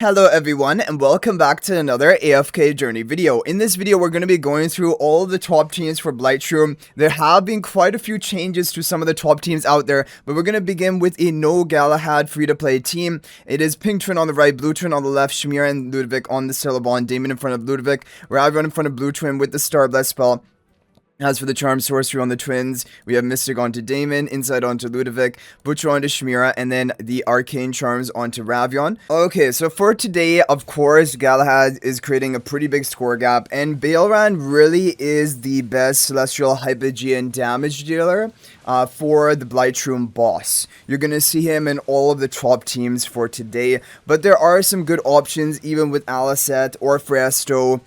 Hello everyone and welcome back to another AFK journey video. In this video we're going to be going through all of the top teams for Blightshroom. There have been quite a few changes to some of the top teams out there, but we're going to begin with a no Galahad free-to-play team. It is Pink Twin on the right, Blue Twin on the left, Mehira and Ludovic on the Stellar Bond, Damon in front of Ludovic, Ravyon in front of Blue Twin with the Star Bless spell. As for the Charm Sorcery on the Twins, we have Mystic onto Damon, Insight onto Ludovic, Butcher onto Mehira, and then the Arcane Charms onto Ravyon. Okay, so for today, of course, Galahad is creating a pretty big score gap, and Baelran really is the best Celestial Hypogean damage dealer for the Blightshroom boss. You're going to see him in all of the top teams for today, but there are some good options even with Aliceth or Phraesto.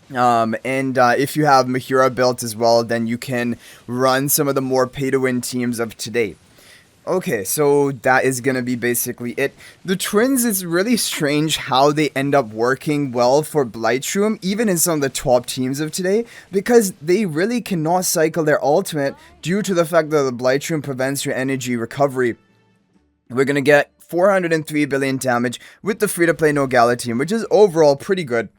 If you have Mehira built as well, then you can run some of the more pay-to-win teams of today. Okay, so that is gonna be basically it. The Twins, is really strange how they end up working well for Blightshroom, even in some of the top teams of today, because they really cannot cycle their ultimate due to the fact that the Blightshroom prevents your energy recovery. We're gonna get 403 billion damage with the free-to-play No-Gala Team, which is overall pretty good.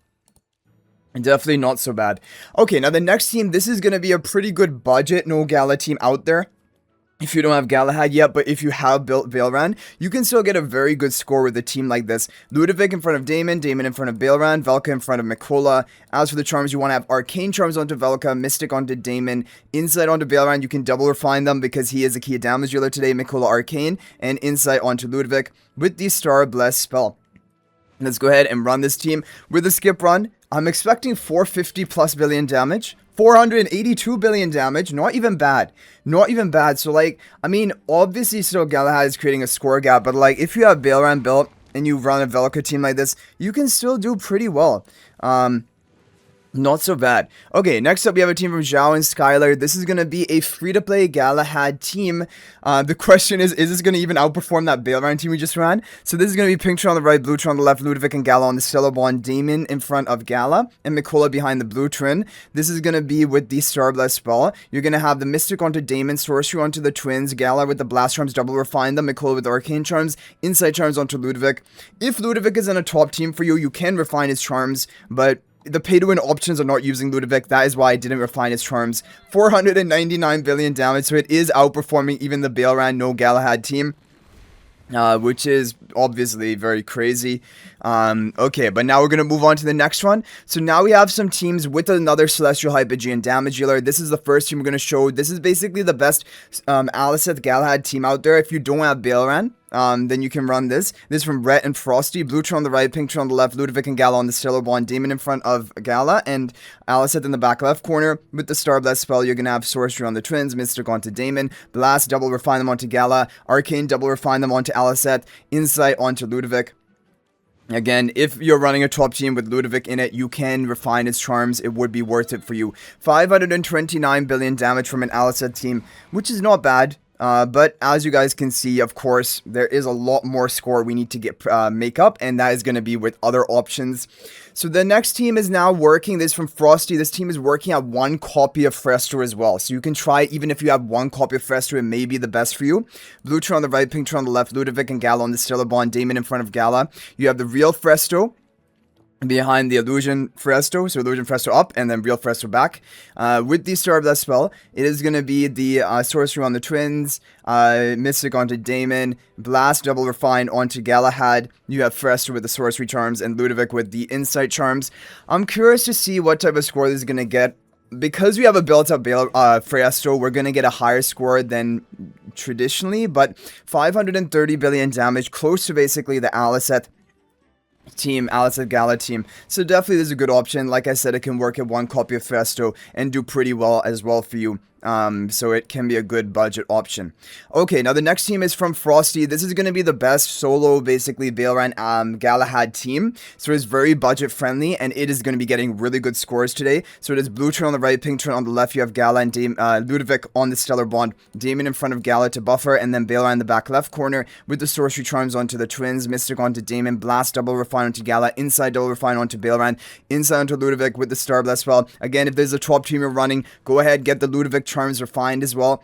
Definitely not so bad. Okay, now the next team, this is going to be a pretty good budget No-Gala team out there. If you don't have Galahad yet, but if you have built Baelran, you can still get a very good score with a team like this. Ludovic in front of Damon, Damon in front of Baelran, Velka in front of Mehira. As for the charms, you want to have Arcane Charms onto Velka, Mystic onto Damon, Insight onto Baelran. You can double refine them because he is a key damage dealer today, Mehira Arcane, and Insight onto Ludovic with the Star Bless spell. Let's go ahead and run this team with a skip run. I'm expecting 450 plus billion damage. 482 billion damage. Not even bad. Not even bad. So, like, I mean, obviously still Galahad is creating a score gap. But, like, if you have Baelran built and you run a Velka team like this, you can still do pretty well. Not so bad. Okay, next up we have a team from Zhao and Skylar. This is going to be a free-to-play Galahad team. The question is this going to even outperform that Baelran team we just ran? So this is going to be Pink Twin on the right, Blue Twin on the left, Ludovic and Gala on the Stellar Bond, Damon in front of Gala, and Mehira behind the Blue Twin. This is going to be with the Star Bless spell. You're going to have the Mystic onto Damon, Sorcery onto the Twins, Gala with the Blast Charms, double refine them, Mehira with the Arcane Charms, Insight Charms onto Ludovic. If Ludovic is in a top team for you, you can refine his charms, but the pay-to-win options are not using Ludovic. That is why I didn't refine his charms. 499 billion damage, so it is outperforming even the Baelran No-Galahad team. Which is obviously very crazy. Okay, but now we're going to move on to the next one. So now we have some teams with another Celestial Hypogean damage dealer. This is the first team we're going to show. This is basically the best Aliceth Galahad team out there. If you don't have Baelran, then you can run this. This is from Rhett and Frosty. Blue Twin on the right, Pink Twin on the left, Ludovic and Gala on the Stellar Bond, Damon in front of Gala, and Aliceth in the back left corner. With the Star Bless spell, you're going to have Sorcery on the Twins, Mystic onto Damon, Blast, double refine them onto Gala, Arcane, double refine them onto Aliceth, Insight onto Ludovic. Again, if you're running a top team with Ludovic in it, you can refine his charms. It would be worth it for you. 529 billion damage from an Aliceth team, which is not bad. But as you guys can see, of course, there is a lot more score we need to get make up, and that is going to be with other options. So the next team is now working. This is from Frosty. This team is working at one copy of Phraesto as well. So you can try, even if you have one copy of Phraesto, it may be the best for you. Blue Twin on the right, Pink Twin on the left, Ludovic and Gala on the Stellar Bond, Damon in front of Gala. You have the real Phraesto behind the illusion Phraesto, so illusion Phraesto up and then real Phraesto back. With the Star Bless spell, it is going to be the Sorcery on the Twins, Mystic onto Damon, Blast double refine onto Galahad. You have Phraesto with the Sorcery Charms and Ludovic with the Insight Charms. I'm curious to see what type of score this is going to get. Because we have a built-up Phraesto, we're going to get a higher score than traditionally, but 530 billion damage, close to basically the Aliceth team, Aliceth Gala team. So definitely this is a good option. Like I said, it can work at one copy of Phraesto and do pretty well as well for you. So it can be a good budget option. Okay, now the next team is from Frosty. This is going to be the best solo, basically, Baelran Galahad team. So it's very budget friendly, and it is going to be getting really good scores today. So it is Blue Twin on the right, Pink Twin on the left. You have Gala and Ludovic on the Stellar Bond, Damon in front of Gala to buffer, and then Baelran in the back left corner with the Sorcery Charms onto the Twins, Mystic onto Damon, Blast double refine onto Gala, Inside double refine onto Baelran, Inside onto Ludovic with the Star Bless spell. Again, if there's a top team you're running, go ahead, get the Ludovic charms refined as well.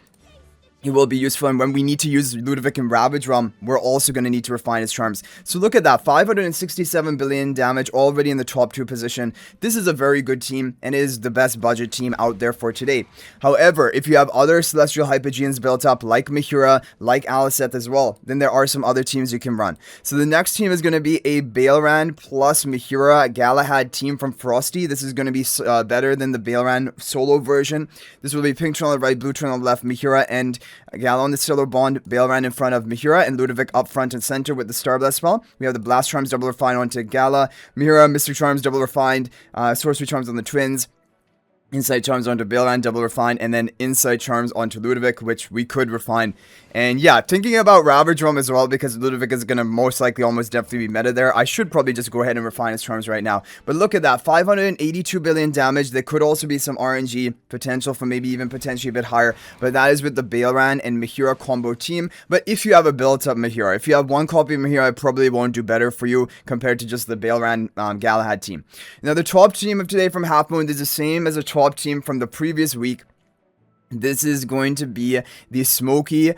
It will be useful, and when we need to use Ludovic and Ravage Realm, we're also going to need to refine his charms. So look at that, 567 billion damage, already in the top 2 position. This is a very good team, and is the best budget team out there for today. However, if you have other Celestial Hypogeans built up, like Mehira, like Aliceth as well, then there are some other teams you can run. So the next team is going to be a Baelran plus Mehira Galahad team from Frosty. This is going to be better than the Baelran solo version. This will be pink turn on the right, blue turn on the left, Mehira and Gala on the Stellar Bond, Baelran in front of Mehira, and Ludovic up front and center with the Star Blast spell. We have the Blast Charms double refined onto Gala, Mehira, Mystic Charms double refined, Sorcery Charms on the Twins, Insight Charms onto Baelran, double refine, and then Insight Charms onto Ludovic, which we could refine. And yeah, thinking about Ravage Realm as well, because Ludovic is going to most likely almost definitely be meta there. I should probably just go ahead and refine his charms right now. But look at that, 582 billion damage. There could also be some RNG potential for maybe even potentially a bit higher. But that is with the Baelran and Mehira combo team. But if you have a built-up Mehira, if you have one copy of Mehira, it probably won't do better for you compared to just the Baelran Galahad team. Now, the top team of today from Half Moon is the same as the top team from the previous week. This is going to be the Smoky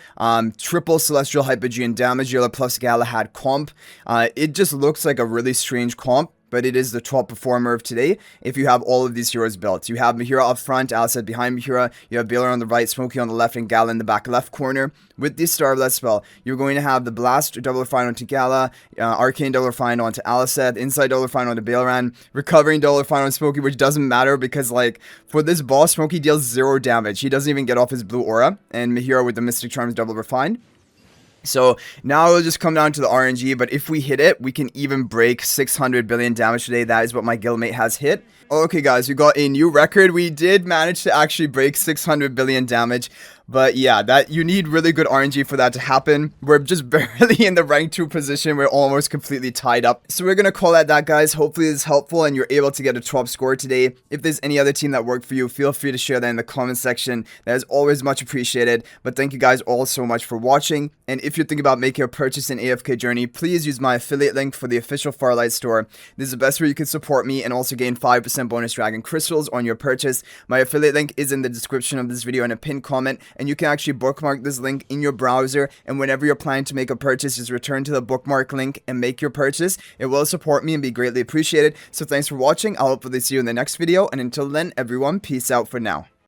triple Celestial Hypogean damage dealer plus Galahad comp. It just looks like a really strange comp, but it is the top performer of today if you have all of these heroes built. You have Mehira up front, Aliceth behind Mehira, you have Baelran on the right, Smoky on the left, and Gala in the back left corner. With this Star Blast spell, you're going to have the Blast double refine onto Gala, Arcane double refine onto Aliceth, Insight double refine onto Baelran, Recovering double refine on Smoky, which doesn't matter because, like, for this boss, Smoky deals 0 damage. He doesn't even get off his blue aura, and Mehira with the Mystic Charms double refine. So now it'll just come down to the RNG, but if we hit it, we can even break 600 billion damage today. That is what my guildmate has hit. Okay guys, we got a new record. We did manage to actually break 600 billion damage. But yeah, that you need really good RNG for that to happen. We're just barely in the rank 2 position. We're almost completely tied up. So we're going to call it that, guys. Hopefully this is helpful and you're able to get a top score today. If there's any other team that worked for you, feel free to share that in the comment section. That is always much appreciated. But thank you guys all so much for watching. And if you're thinking about making a purchase in AFK Journey, please use my affiliate link for the official Farlight store. This is the best way you can support me and also gain 5% bonus dragon crystals on your purchase. My affiliate link is in the description of this video and a pinned comment. And you can actually bookmark this link in your browser, and whenever you're planning to make a purchase, just return to the bookmark link and make your purchase. It will support me and be greatly appreciated. So thanks for watching. I'll hopefully see you in the next video, and until then, everyone, peace out for now.